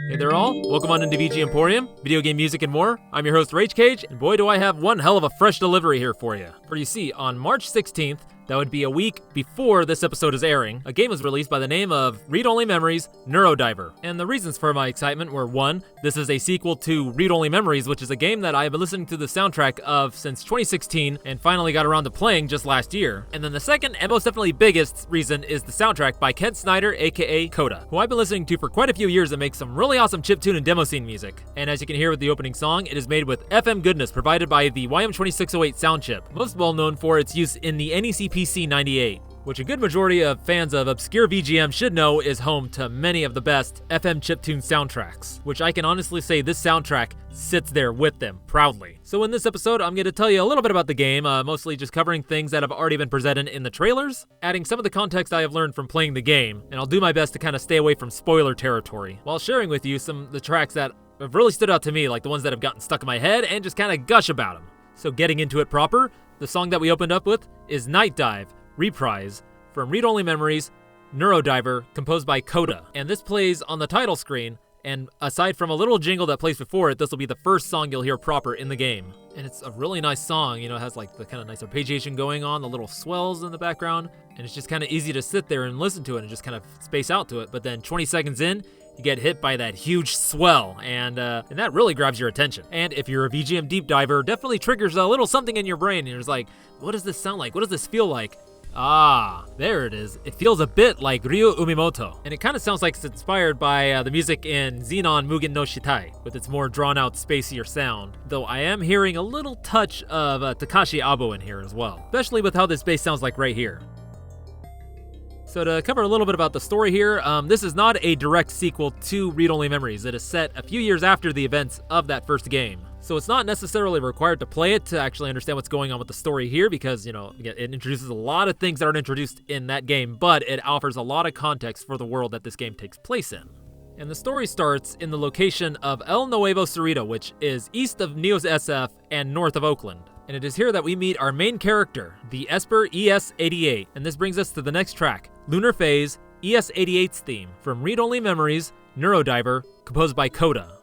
Hey there all, welcome on into VG Emporium, video game music and more. I'm your host Rage Cage, and boy do I have one hell of a fresh delivery here for you. For you see, on March 16th, that would be a week before this episode is airing, a game was released by the name of Read Only Memories, Neuro Diver. And the reasons for my excitement were 1, this is a sequel to Read Only Memories, which is a game that I have been listening to the soundtrack of since 2016 and finally got around to playing just last year. And then the second and most definitely biggest reason is the soundtrack by Snyder, aka Coda, who I've been listening to for quite a few years and makes some really awesome chiptune and demo scene music. And as you can hear with the opening song, it is made with FM goodness provided by the YM2608 sound chip, most well known for its use in the NEC PC98, which a good majority of fans of obscure VGM should know is home to many of the best FM chiptune soundtracks, which I can honestly say this soundtrack sits there with them proudly. So in this episode, I'm going to tell you a little bit about the game, mostly just covering things that have already been presented in the trailers, adding some of the context I have learned from playing the game, and I'll do my best to kind of stay away from spoiler territory, while sharing with you some of the tracks that have really stood out to me, like the ones that have gotten stuck in my head, and just kind of gush about them. So getting into it proper, the song that we opened up with is Night Dive, Reprise, from Read Only Memories, Neuro Diver, composed by Coda. And this plays on the title screen, and aside from a little jingle that plays before it, this will be the first song you'll hear proper in the game. And it's a really nice song, you know, it has like the kind of nice arpeggiation going on, the little swells in the background, and it's just kind of easy to sit there and listen to it and just kind of space out to it. But then 20 seconds in, you get hit by that huge swell, and that really grabs your attention. And if you're a VGM deep diver, definitely triggers a little something in your brain, and you're just like, what does this sound like? What does this feel like? Ah, there it is. It feels a bit like Ryu Umimoto, and it kind of sounds like it's inspired by the music in Xenon Mugen no Shitai, with its more drawn-out, spacier sound, though I am hearing a little touch of Takashi Abo in here as well, especially with how this bass sounds like right here. So to cover a little bit about the story here, this is not a direct sequel to Read Only Memories. It is set a few years after the events of that first game. So it's not necessarily required to play it to actually understand what's going on with the story here because, you know, it introduces a lot of things that aren't introduced in that game, but it offers a lot of context for the world that this game takes place in. And the story starts in the location of El Nuevo Cerrito, which is east of Neo's SF and north of Oakland. And it is here that we meet our main character, the Esper ES-88. And this brings us to the next track, Lunar Phase, ES-88's theme, from Read Only Memories, Neuro Diver, composed by Coda.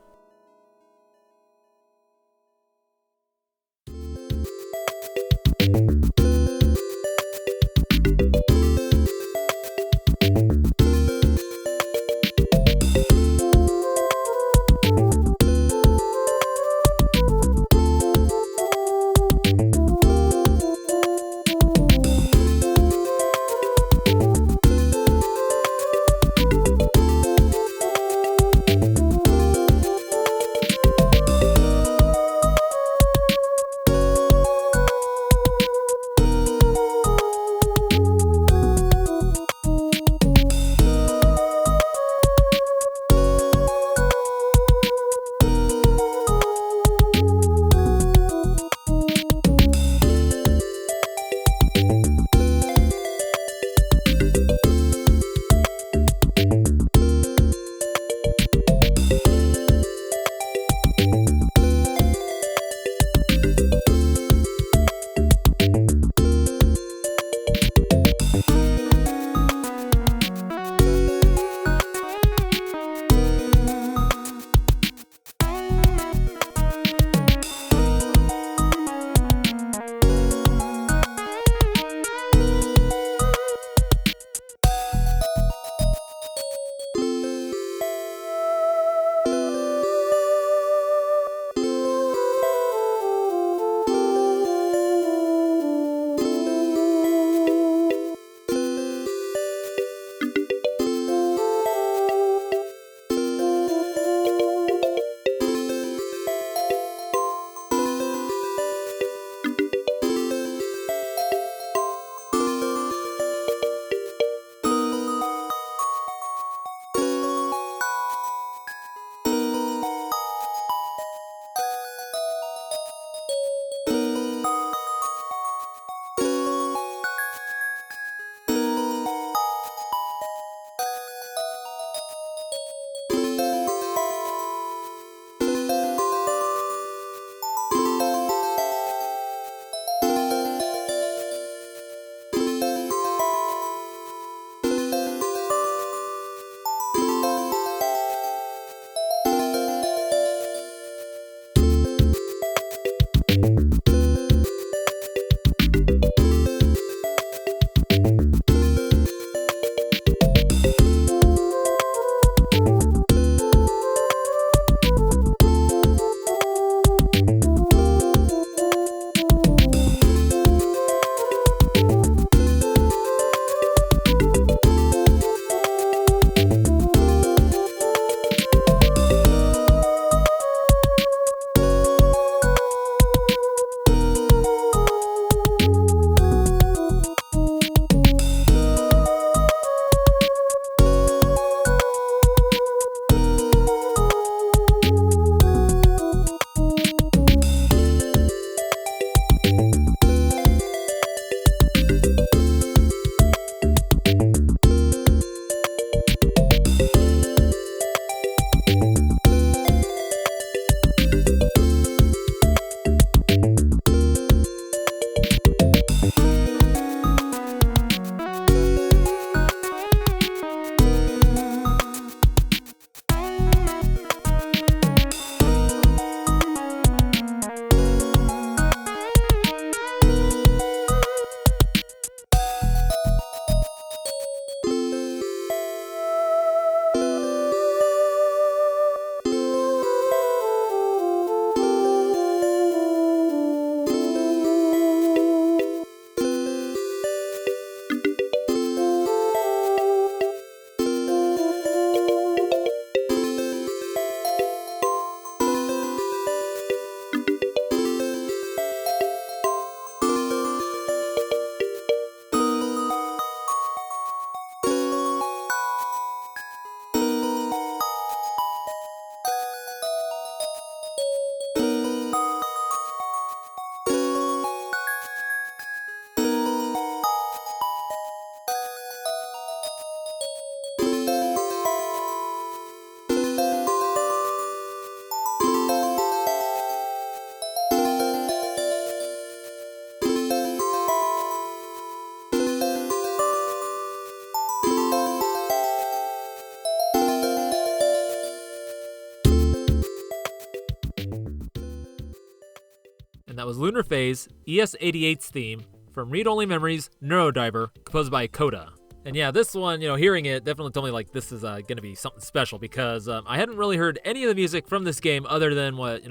and that was Lunar Phase, ES88's theme, from Read Only Memories, Neuro Diver, composed by Coda. And yeah, this one, hearing it definitely told me like this is going to be something special because I hadn't really heard any of the music from this game other than what,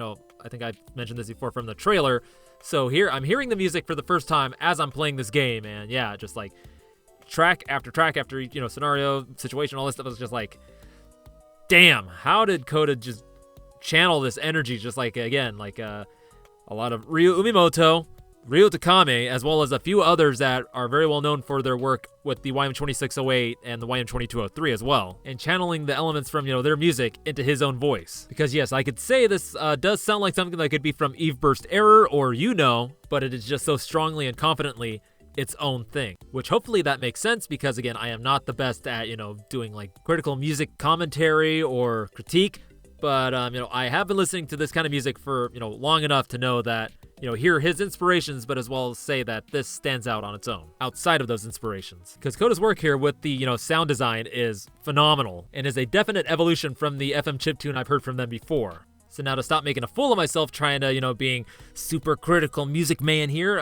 I think I mentioned this before from the trailer. So here, I'm hearing the music for the first time as I'm playing this game, and yeah, just like track after scenario, situation, all this stuff. I was just like, damn, how did Coda just channel this energy? Just like, again, like a lot of Ryu Umimoto, Ryo Takame, as well as a few others that are very well known for their work with the YM2608 and the YM2203 as well, and channeling the elements from, their music into his own voice. Because yes, I could say this does sound like something that could be from Eve Burst Error or but it is just so strongly and confidently its own thing, which hopefully that makes sense because again, I am not the best at, doing like critical music commentary or critique, but I have been listening to this kind of music for, long enough to know that, hear his inspirations, but as well as say that this stands out on its own, outside of those inspirations. Because Coda's work here with the, sound design is phenomenal, and is a definite evolution from the FM chiptune I've heard from them before. So now to stop making a fool of myself trying to, being super critical music man here,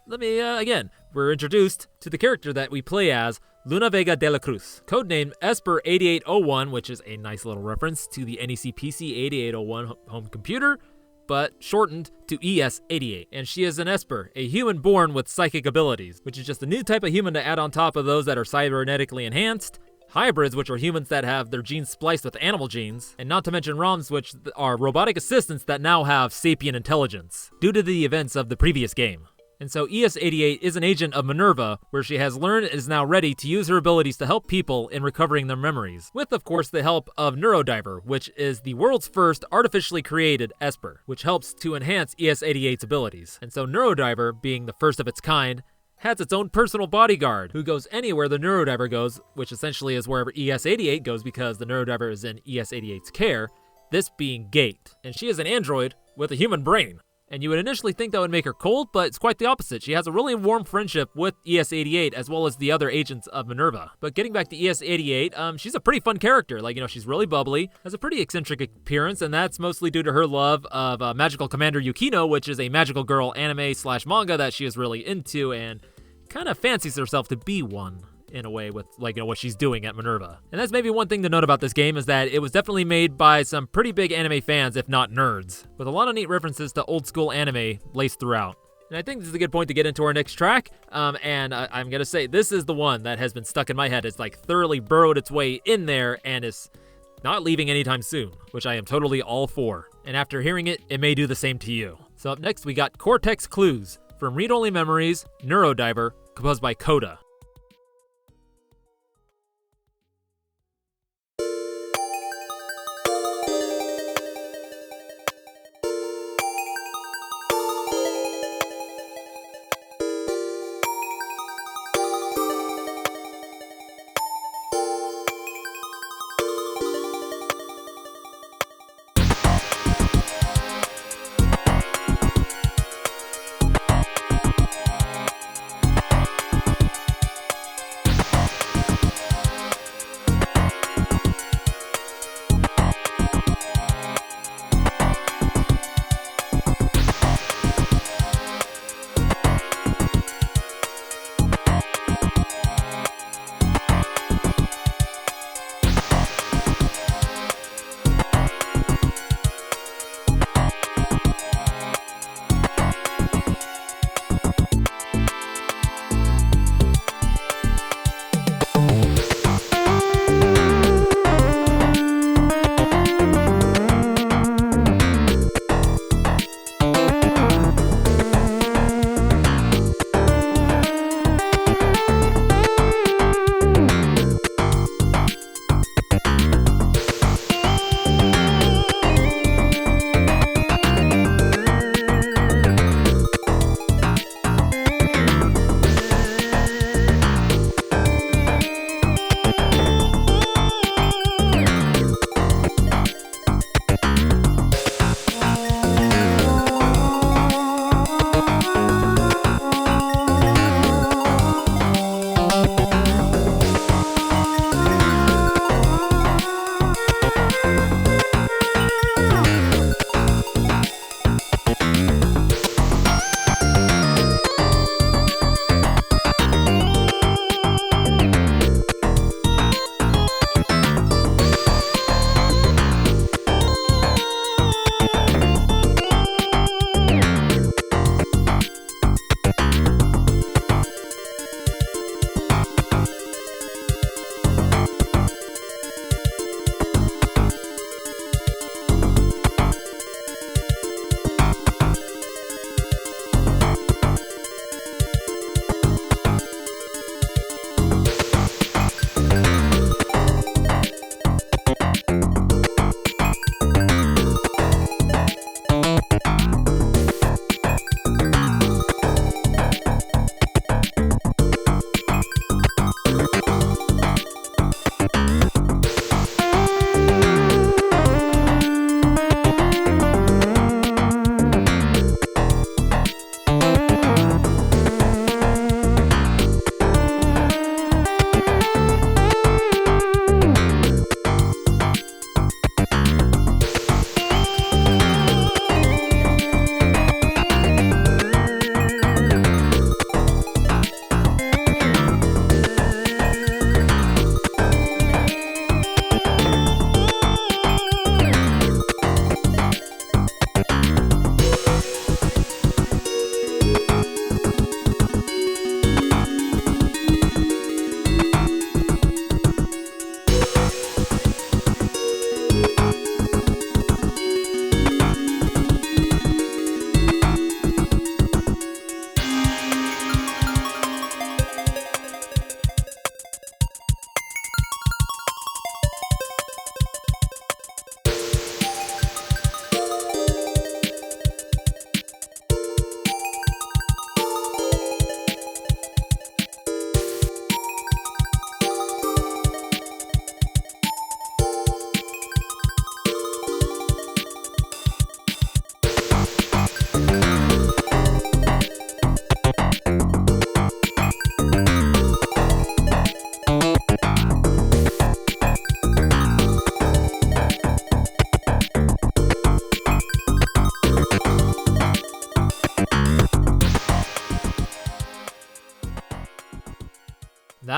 let me, again, we're introduced to the character that we play as, Luna Vega de la Cruz, codenamed Esper 8801, which is a nice little reference to the NEC PC 8801 home computer, but shortened to ES88. And she is an Esper, a human born with psychic abilities, which is just a new type of human to add on top of those that are cybernetically enhanced, hybrids, which are humans that have their genes spliced with animal genes, and not to mention ROMs, which are robotic assistants that now have sapient intelligence, due to the events of the previous game. And so ES88 is an agent of Minerva, where she has learned and is now ready to use her abilities to help people in recovering their memories, with of course the help of Neuro Diver, which is the world's first artificially created Esper, which helps to enhance ES88's abilities. And so Neuro Diver, being the first of its kind, has its own personal bodyguard, who goes anywhere the Neuro Diver goes, which essentially is wherever ES88 goes because the Neuro Diver is in ES88's care, this being Gate. And she is an android with a human brain. And you would initially think that would make her cold, but it's quite the opposite. She has a really warm friendship with ES88 as well as the other agents of Minerva. But getting back to ES88, she's a pretty fun character. Like, she's really bubbly, has a pretty eccentric appearance, and that's mostly due to her love of Magical Commander Yukino, which is a magical girl anime/manga that she is really into and kind of fancies herself to be one, in a way, with what she's doing at Minerva. And that's maybe one thing to note about this game, is that it was definitely made by some pretty big anime fans, if not nerds, with a lot of neat references to old school anime laced throughout. And I think this is a good point to get into our next track, and I'm gonna say this is the one that has been stuck in my head. It's like thoroughly burrowed its way in there and is not leaving anytime soon, which I am totally all for. And after hearing it, it may do the same to you. So up next we got Cortex Clues from Read Only Memories, Neuro Diver, composed by Coda.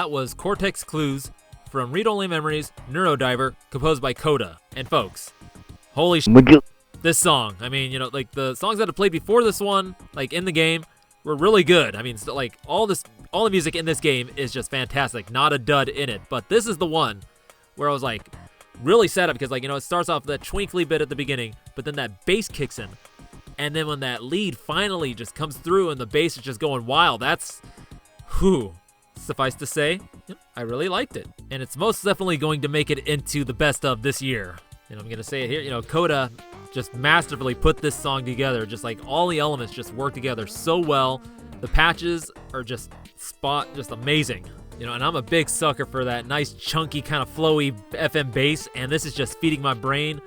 that was Cortex Clues from Read Only Memories, Neuro Diver, composed by Coda. And folks, holy shit, this song. I mean, you know, like the songs that have played before this one, like in the game, were really good. I mean, so, like all the music in this game is just fantastic. Not a dud in it. But this is the one where I was like really sad because, like, you know, it starts off that twinkly bit at the beginning, but then that bass kicks in. And then when that lead finally just comes through and the bass is just going wild, that's, whew, suffice to say, I really liked it. And it's most definitely going to make it into the best of this year. And I'm going to say it here, you know, Coda just masterfully put this song together. Just like all the elements just work together so well. The patches are just amazing. You know, and I'm a big sucker for that nice chunky kind of flowy FM bass. And this is just feeding my brain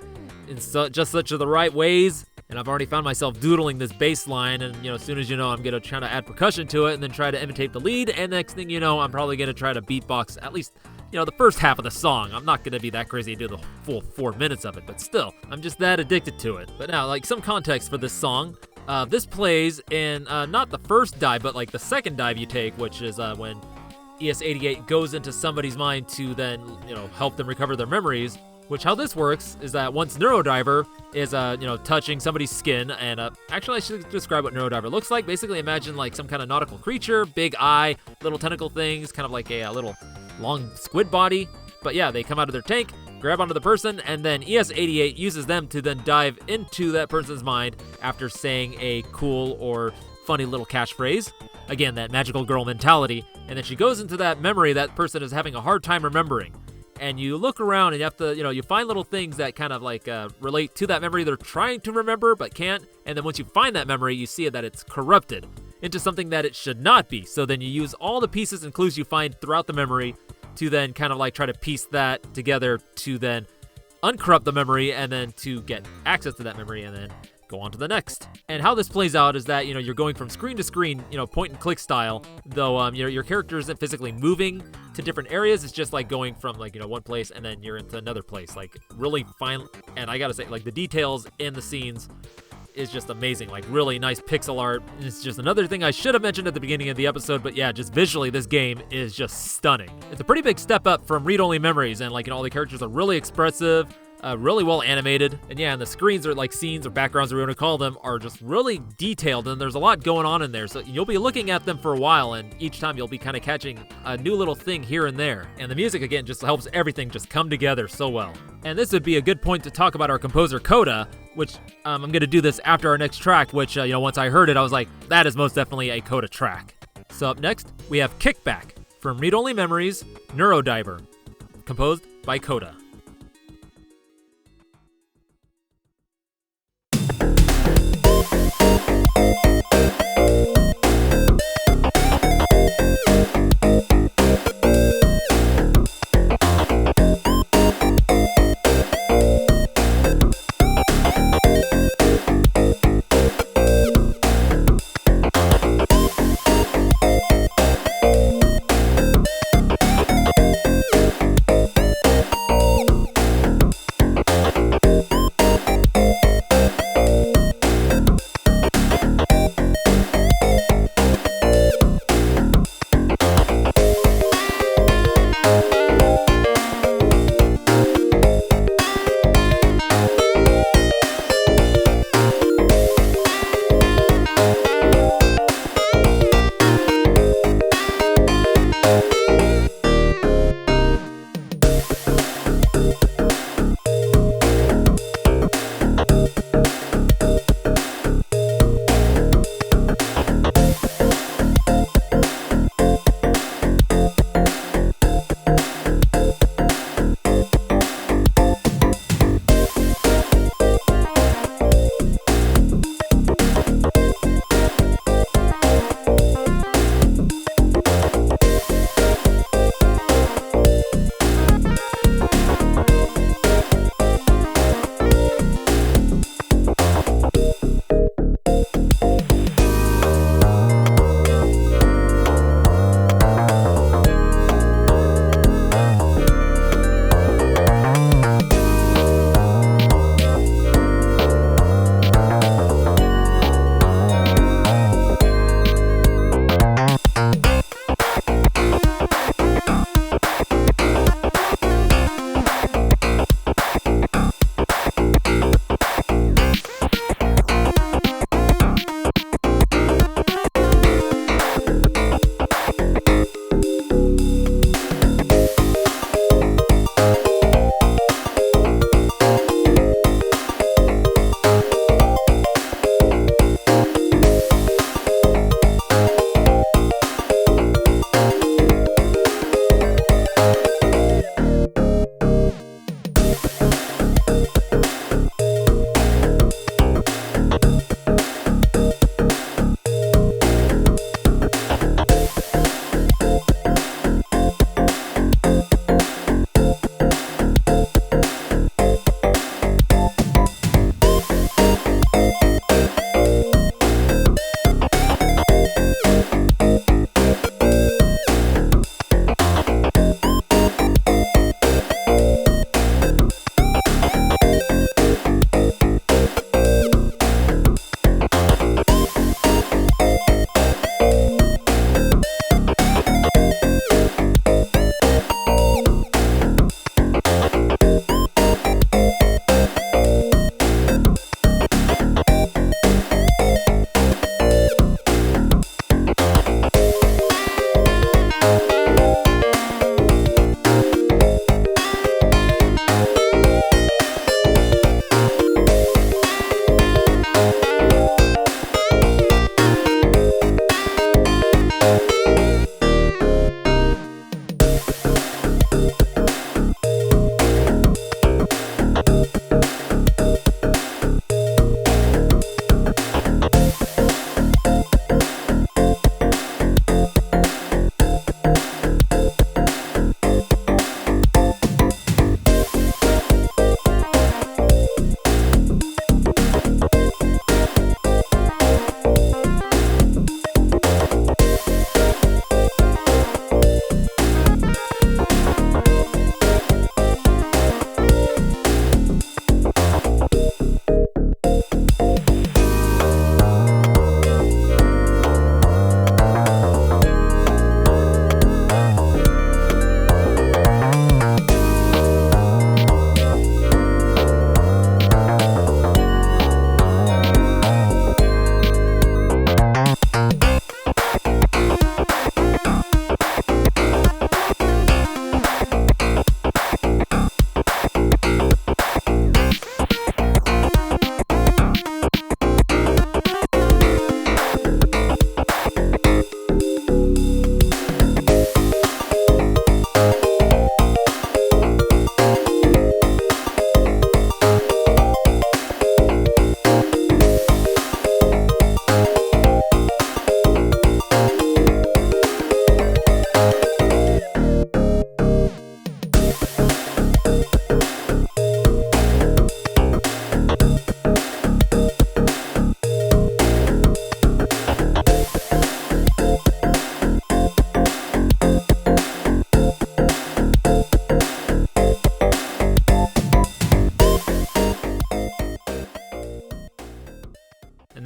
in just such the right ways. And I've already found myself doodling this bass line, and, you know, as soon as you know, I'm going to try to add percussion to it and then try to imitate the lead, and next thing you know, I'm probably going to try to beatbox at least, you know, the first half of the song. I'm not going to be that crazy to do the full 4 minutes of it, but still, I'm just that addicted to it. But now, like, some context for this song. This plays in not the first dive, but like the second dive you take, which is when ES-88 goes into somebody's mind to then, you know, help them recover their memories. Which, how this works is that once Neuro Diver is, you know, touching somebody's skin, and actually I should describe what Neuro Diver looks like. Basically, imagine like some kind of nautical creature, big eye, little tentacle things, kind of like a little long squid body. But yeah, they come out of their tank, grab onto the person, and then ES-88 uses them to then dive into that person's mind after saying a cool or funny little catchphrase. Again, that magical girl mentality. And then she goes into that memory that person is having a hard time remembering. And you look around and you have to, you know, you find little things that kind of like relate to that memory they're trying to remember but can't. And then once you find that memory, you see that it's corrupted into something that it should not be. So then you use all the pieces and clues you find throughout the memory to then kind of like try to piece that together to then uncorrupt the memory and then to get access to that memory and then go on to the next. And how this plays out is that, you know, you're going from screen to screen, you know, point and click style, though your character isn't physically moving to different areas. It's just like going from, like, you know, one place and then you're into another place, like really fine. And I gotta say, like, the details in the scenes is just amazing, like really nice pixel art. And it's just another thing I should have mentioned at the beginning of the episode, but yeah, just visually this game is just stunning. It's a pretty big step up from Read Only Memories, and, like, you know, all the characters are really expressive, really well animated, and yeah, and the screens are like scenes or backgrounds, or we want to call them, are just really detailed, and there's a lot going on in there, so you'll be looking at them for a while, and each time you'll be kind of catching a new little thing here and there. And the music, again, just helps everything just come together so well. And this would be a good point to talk about our composer Coda, which I'm going to do this after our next track, which, you know, once I heard it, I was like, that is most definitely a Coda track. So up next, we have Kickback from Read Only Memories, Neuro Diver, composed by Coda.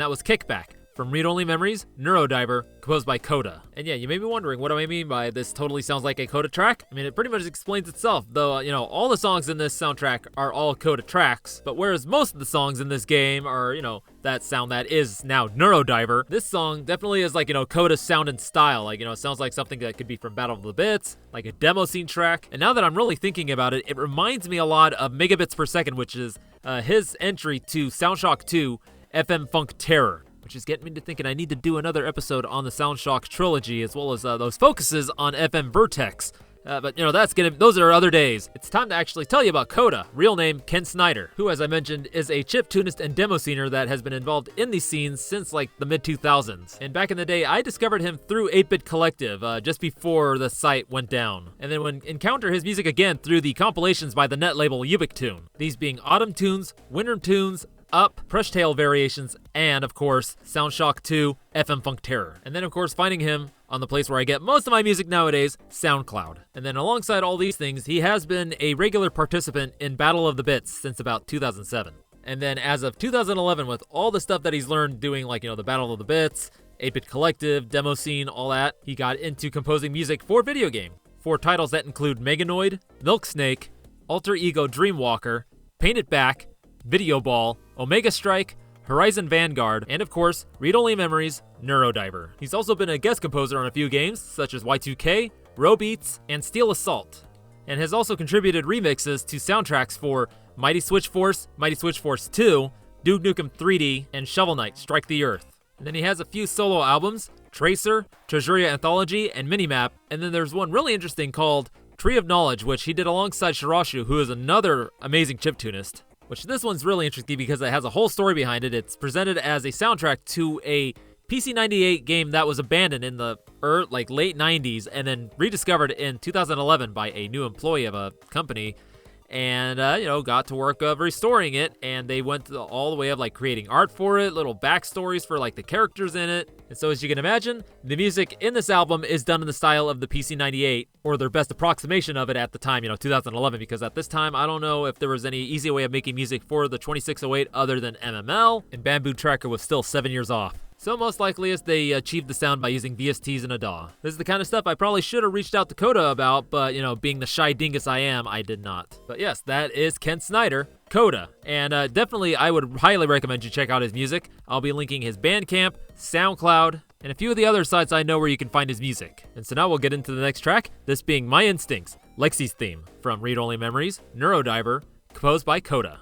that was Kickback from Read Only Memories, Neuro Diver, composed by Coda. And yeah, you may be wondering, what do I mean by this totally sounds like a Coda track? I mean, it pretty much explains itself, though, all the songs in this soundtrack are all Coda tracks, but whereas most of the songs in this game are, that sound that is now Neuro Diver, this song definitely is like, Coda's sound and style. Like, it sounds like something that could be from Battle of the Bits, like a demo scene track. And now that I'm really thinking about it, it reminds me a lot of Megabits Per Second, which is his entry to Soundshock 2, FM Funk Terror, which is getting me to thinking I need to do another episode on the Soundshock trilogy, as well as those focuses on FM Vertex. But those are other days. It's time to actually tell you about Coda, real name Ken Snyder, who, as I mentioned, is a chiptunist and demo scener that has been involved in these scenes since like the mid-2000s. And back in the day, I discovered him through 8-Bit Collective, just before the site went down. And then would encounter his music again through the compilations by the net label Ubiquitune. These being Autumn Tunes, Winter Tunes, Up, Crush Tail Variations, and of course, Soundshock 2, FM Funk Terror. And then of course finding him on the place where I get most of my music nowadays, SoundCloud. And then alongside all these things, he has been a regular participant in Battle of the Bits since about 2007. And then as of 2011, with all the stuff that he's learned doing like, the Battle of the Bits, 8-Bit Collective, demo scene, all that, he got into composing music for video game, for titles that include Meganoid, Milk Snake, Alter Ego Dreamwalker, Paint It Back, Video Ball, Omega Strike, Horizon Vanguard, and of course, Read Only Memories, Neuro Diver. He's also been a guest composer on a few games, such as Y2K, Robeats, and Steel Assault, and has also contributed remixes to soundtracks for Mighty Switch Force 2, Duke Nukem 3D, and Shovel Knight Strike the Earth. And then he has a few solo albums, Tracer, Treasuria Anthology, and Minimap, and then there's one really interesting called Tree of Knowledge, which he did alongside Shirashu, who is another amazing chiptunist. Which this one's really interesting because it has a whole story behind it. It's presented as a soundtrack to a PC-98 game that was abandoned in the late 90s and then rediscovered in 2011 by a new employee of a company. And, got to work of restoring it, and they went all the way of, creating art for it, little backstories for, the characters in it. And so, as you can imagine, the music in this album is done in the style of the PC-98, or their best approximation of it at the time, 2011, because at this time, I don't know if there was any easy way of making music for the 2608 other than MML, and Bamboo Tracker was still 7 years off. So most likely is they achieved the sound by using VSTs and a DAW. This is the kind of stuff I probably should have reached out to Coda about, but, being the shy dingus I am, I did not. But yes, that is Ken Snyder, Coda. And definitely, I would highly recommend you check out his music. I'll be linking his Bandcamp, SoundCloud, and a few of the other sites I know where you can find his music. And so now we'll get into the next track, this being My Instincts, Lexi's theme, from Read Only Memories, Neuro Diver, composed by Coda.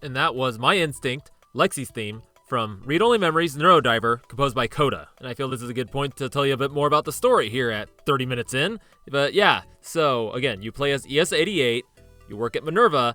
and that was My Instinct, Lexi's theme, from Read Only Memories, Neuro Diver, composed by Coda. And I feel this is a good point to tell you a bit more about the story here at 30 minutes in. But yeah, so again, you play as ES-88, you work at Minerva,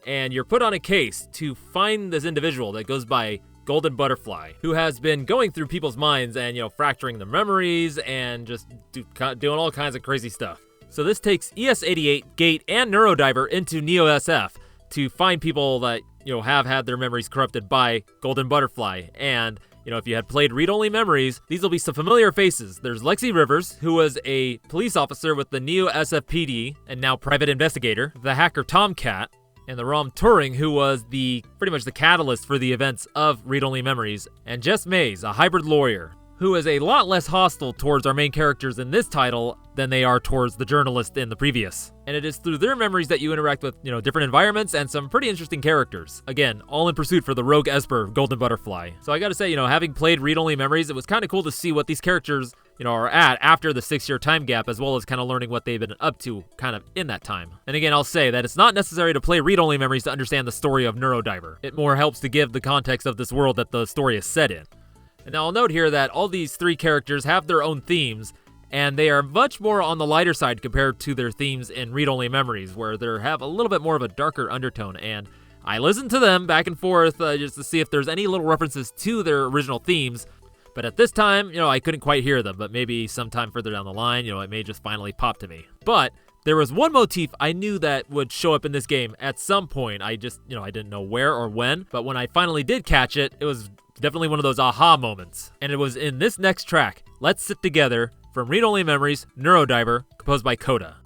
and you're put on a case to find this individual that goes by Golden Butterfly, who has been going through people's minds and, fracturing their memories and just doing all kinds of crazy stuff. So this takes ES-88, Gate, and Neuro Diver into Neo SF to find people that, have had their memories corrupted by Golden Butterfly. And, if you had played Read Only Memories, these will be some familiar faces. There's Lexi Rivers, who was a police officer with the Neo SFPD and now private investigator, the hacker Tomcat, and the Rom Turing, who was pretty much the catalyst for the events of Read Only Memories, and Jess Mays, a hybrid lawyer, who is a lot less hostile towards our main characters in this title than they are towards the journalist in the previous. And it is through their memories that you interact with, different environments and some pretty interesting characters. Again, all in pursuit for the rogue Esper Golden Butterfly. So I gotta say, having played Read Only Memories, it was kind of cool to see what these characters, are at after the 6-year time gap, as well as kind of learning what they've been up to kind of in that time. And again, I'll say that it's not necessary to play Read Only Memories to understand the story of Neuro Diver. It more helps to give the context of this world that the story is set in. And now I'll note here that all these 3 characters have their own themes, and they are much more on the lighter side compared to their themes in Read Only Memories, where they have a little bit more of a darker undertone. And I listened to them back and forth just to see if there's any little references to their original themes. But at this time, I couldn't quite hear them, but maybe sometime further down the line, it may just finally pop to me. But there was one motif I knew that would show up in this game at some point. I just, I didn't know where or when, but when I finally did catch it, it was definitely one of those aha moments. And it was in this next track, Let's Sit Together, from Read Only Memories, Neuro Diver, composed by Coda.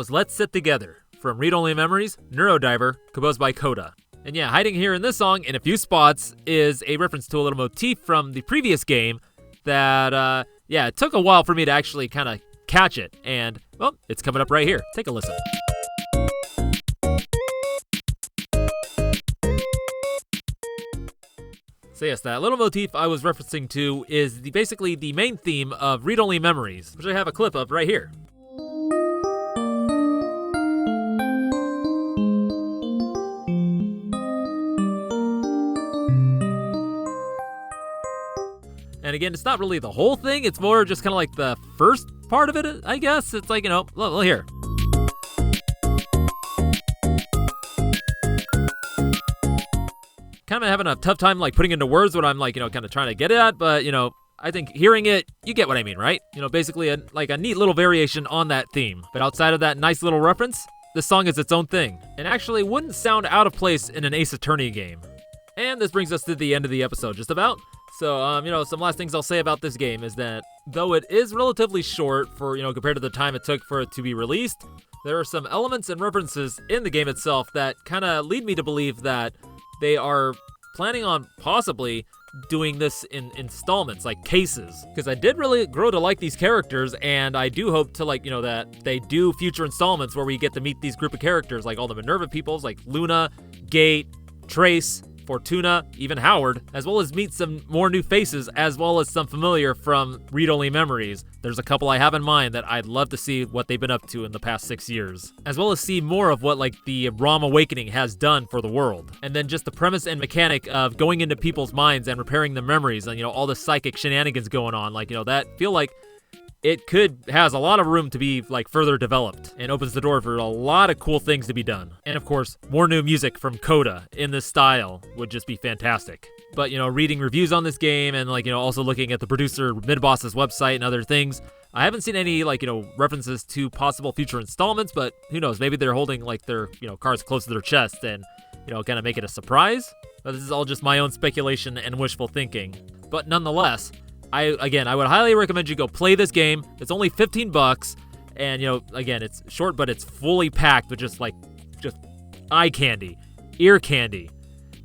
was Let's Sit Together from Read Only Memories, Neuro Diver, composed by Coda. And yeah, hiding here in this song in a few spots is a reference to a little motif from the previous game that, it took a while for me to actually kind of catch it. And, well, it's coming up right here. Take a listen. So yes, that little motif I was referencing to is basically the main theme of Read Only Memories, which I have a clip of right here. And again, it's not really the whole thing, it's more just kind of like the first part of it, I guess. It's like, well, here. Kind of having a tough time like putting into words what I'm like, kind of trying to get at, but I think hearing it, you get what I mean, right? Basically a neat little variation on that theme. But outside of that nice little reference, this song is its own thing, and actually wouldn't sound out of place in an Ace Attorney game. And this brings us to the end of the episode, just about. So, some last things I'll say about this game is that though it is relatively short for, compared to the time it took for it to be released, there are some elements and references in the game itself that kind of lead me to believe that they are planning on possibly doing this in installments, like cases. Because I did really grow to like these characters, and I do hope to that they do future installments where we get to meet these group of characters, like all the Minerva peoples, like Luna, Gate, Trace, Fortuna, even Howard, as well as meet some more new faces, as well as some familiar from Read Only Memories. There's a couple I have in mind that I'd love to see what they've been up to in the past 6 years, as well as see more of what the ROM Awakening has done for the world. And then just the premise and mechanic of going into people's minds and repairing the memories and, all the psychic shenanigans going on, that feel like it has a lot of room to be further developed and opens the door for a lot of cool things to be done. And of course, more new music from Coda in this style would just be fantastic. But, reading reviews on this game and also looking at the producer Midboss's website and other things, I haven't seen any references to possible future installments, but who knows, maybe they're holding their, cards close to their chest and, kind of make it a surprise. But this is all just my own speculation and wishful thinking. But nonetheless, I would highly recommend you go play this game. It's only $15, and again, it's short, but it's fully packed with just eye candy, ear candy.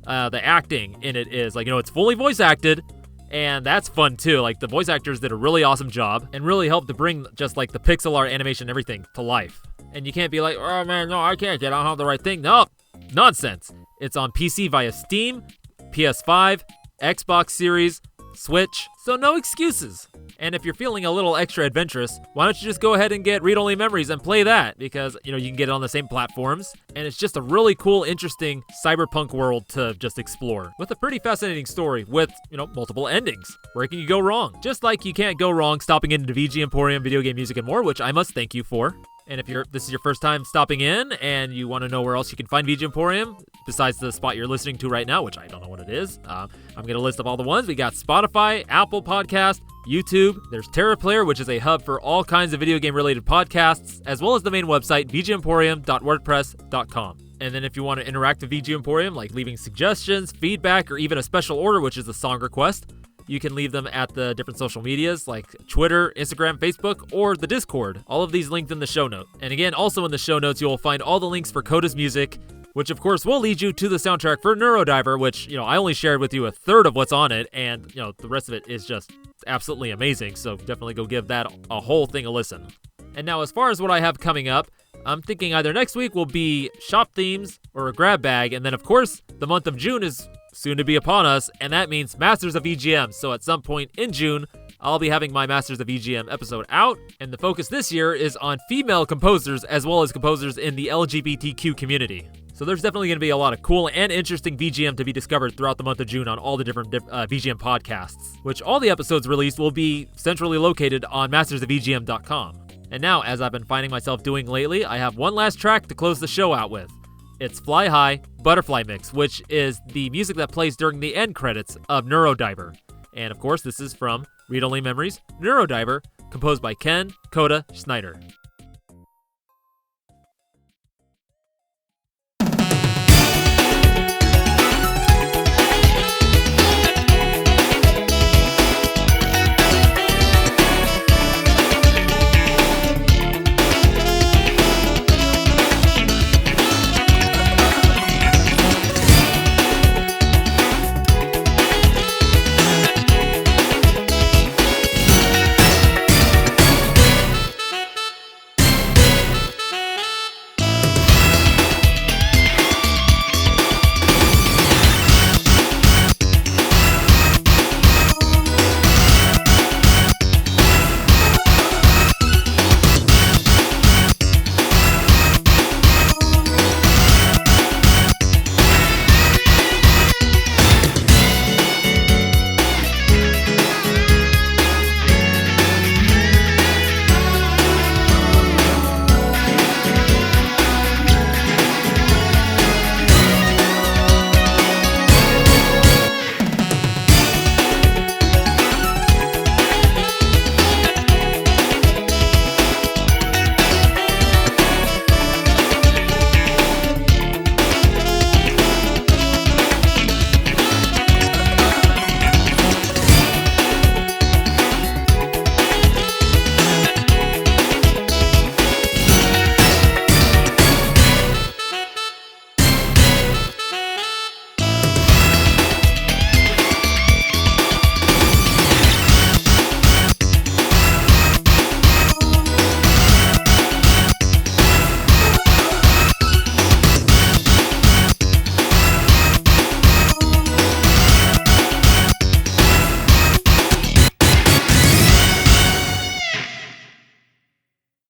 The acting in it is it's fully voice acted, and that's fun too. The voice actors did a really awesome job and really helped to bring just the pixel art animation and everything to life. And you can't be like, oh man, no, I can't get, I don't have the right thing. No, nonsense. It's on PC via Steam, PS5, Xbox Series, Switch, so no excuses. And if you're feeling a little extra adventurous, why don't you just go ahead and get Read Only Memories and play that, because you can get it on the same platforms, and it's just a really cool, interesting cyberpunk world to just explore, with a pretty fascinating story with multiple endings. Where can you go wrong? Just like you can't go wrong stopping into VG Emporium, Video Game Music and More, which I must thank you for. And if this is your first time stopping in and you want to know where else you can find VG Emporium, besides the spot you're listening to right now, which I don't know what it is, I'm going to list up all the ones. We got Spotify, Apple Podcast, YouTube. There's TerraPlayer, which is a hub for all kinds of video game related podcasts, as well as the main website, vgemporium.wordpress.com. And then if you want to interact with VG Emporium, like leaving suggestions, feedback, or even a special order, which is a song request, you can leave them at the different social medias like Twitter, Instagram, Facebook, or the Discord. All of these linked in the show note. And again, also in the show notes, you will find all the links for Coda's music, which of course will lead you to the soundtrack for Neuro Diver, which, I only shared with you a third of what's on it, and, the rest of it is just absolutely amazing, so definitely go give that a whole thing a listen. And now, as far as what I have coming up, I'm thinking either next week will be shop themes or a grab bag, and then of course, the month of June is soon to be upon us, and that means Masters of EGM. So at some point in June, I'll be having my Masters of EGM episode out, and the focus this year is on female composers as well as composers in the LGBTQ community. So there's definitely going to be a lot of cool and interesting VGM to be discovered throughout the month of June on all the different VGM podcasts, which all the episodes released will be centrally located on mastersofegm.com. And now, as I've been finding myself doing lately, I have one last track to close the show out with. It's Fly High Butterfly Mix, which is the music that plays during the end credits of Neuro Diver. And of course, this is from Read Only Memories, Neuro Diver, composed by Ken Coda Snyder.